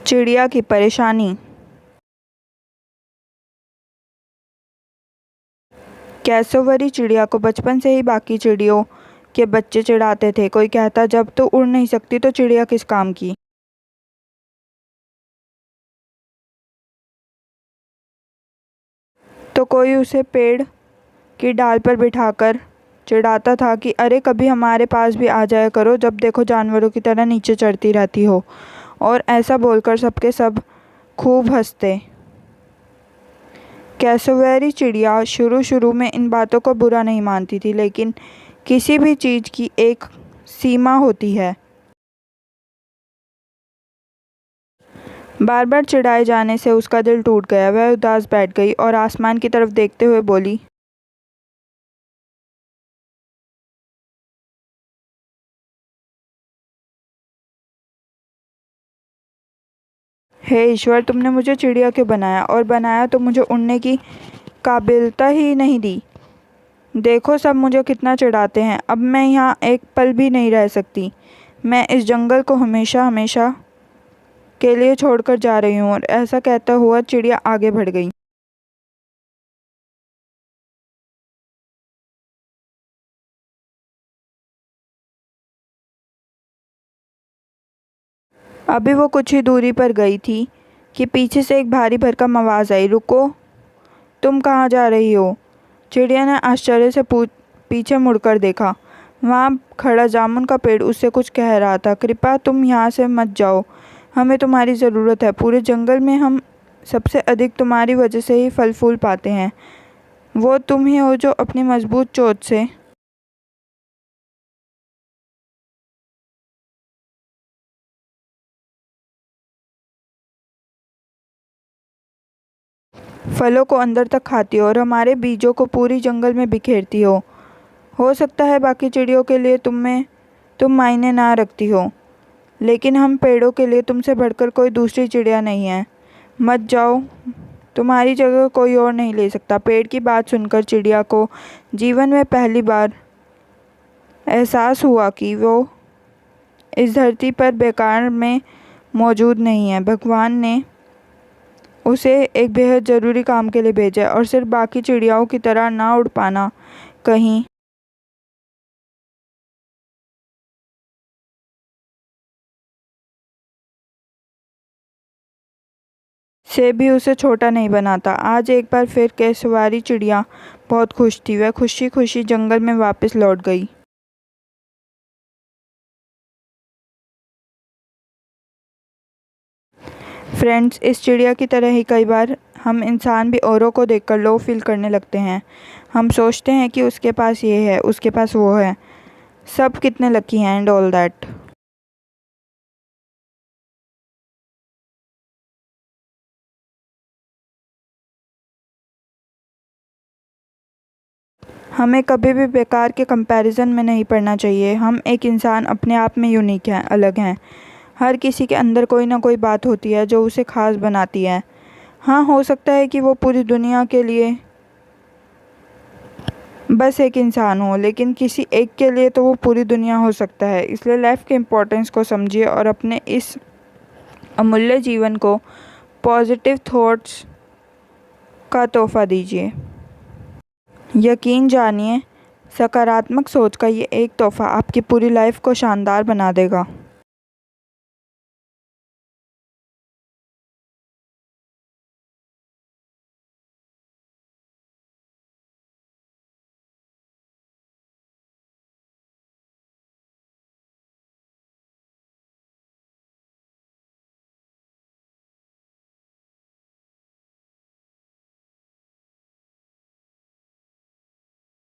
चिड़िया की परेशानी। कैसोवरी चिड़िया को बचपन से ही बाकी चिड़ियों के बच्चे चिढ़ाते थे। कोई कहता, जब तो उड़ नहीं सकती तो चिड़िया किस काम की। तो कोई उसे पेड़ की डाल पर बिठाकर चिढ़ाता था कि अरे कभी हमारे पास भी आ जाया करो, जब देखो जानवरों की तरह नीचे चढ़ती रहती हो। और ऐसा बोलकर सबके सब खूब हंसते। कैसोवेरी चिड़िया शुरू शुरू में इन बातों को बुरा नहीं मानती थी, लेकिन किसी भी चीज़ की एक सीमा होती है। बार बार चिढ़ाए जाने से उसका दिल टूट गया। वह उदास बैठ गई और आसमान की तरफ देखते हुए बोली, हे ईश्वर, तुमने मुझे चिड़िया क्यों बनाया, और बनाया तो मुझे उड़ने की काबिलियत ही नहीं दी। देखो सब मुझे कितना चिढ़ाते हैं। अब मैं यहाँ एक पल भी नहीं रह सकती। मैं इस जंगल को हमेशा हमेशा के लिए छोड़कर जा रही हूँ। और ऐसा कहता हुआ चिड़िया आगे बढ़ गई। अभी वो कुछ ही दूरी पर गई थी कि पीछे से एक भारी भरकम आवाज़ आई, रुको, तुम कहाँ जा रही हो। चिड़िया ने आश्चर्य से पीछे मुड़कर देखा। वहाँ खड़ा जामुन का पेड़ उससे कुछ कह रहा था, कृपया तुम यहाँ से मत जाओ, हमें तुम्हारी ज़रूरत है। पूरे जंगल में हम सबसे अधिक तुम्हारी वजह से ही फल फूल पाते हैं। वो तुम ही हो जो अपनी मजबूत चोंच से फलों को अंदर तक खाती हो और हमारे बीजों को पूरी जंगल में बिखेरती हो सकता है बाकी चिड़ियों के लिए तुम मायने ना रखती हो, लेकिन हम पेड़ों के लिए तुमसे बढ़कर कोई दूसरी चिड़िया नहीं है। मत जाओ, तुम्हारी जगह कोई और नहीं ले सकता। पेड़ की बात सुनकर चिड़िया को जीवन में पहली बार एहसास हुआ कि वो इस धरती पर बेकार में मौजूद नहीं है। भगवान ने उसे एक बेहद ज़रूरी काम के लिए भेजा है, और सिर्फ बाकी चिड़ियाओं की तरह ना उड़ पाना कहीं से भी उसे छोटा नहीं बनाता। आज एक बार फिर केसवारी चिड़िया बहुत खुश थी। वह खुशी खुशी जंगल में वापस लौट गई। फ्रेंड्स, इस चिड़िया की तरह ही कई बार हम इंसान भी औरों को देखकर लो फील करने लगते हैं। हम सोचते हैं कि उसके पास ये है, उसके पास वो है, सब कितने लकी हैं एंड ऑल दैट। हमें कभी भी बेकार के कंपैरिजन में नहीं पड़ना चाहिए। हम एक इंसान अपने आप में यूनिक हैं, अलग हैं। हर किसी के अंदर कोई ना कोई बात होती है जो उसे ख़ास बनाती है। हाँ, हो सकता है कि वो पूरी दुनिया के लिए बस एक इंसान हो, लेकिन किसी एक के लिए तो वो पूरी दुनिया हो सकता है। इसलिए लाइफ के इम्पोर्टेंस को समझिए और अपने इस अमूल्य जीवन को पॉजिटिव थॉट्स का तोहफ़ा दीजिए। यकीन जानिए, सकारात्मक सोच का ये एक तोहफ़ा आपकी पूरी लाइफ को शानदार बना देगा।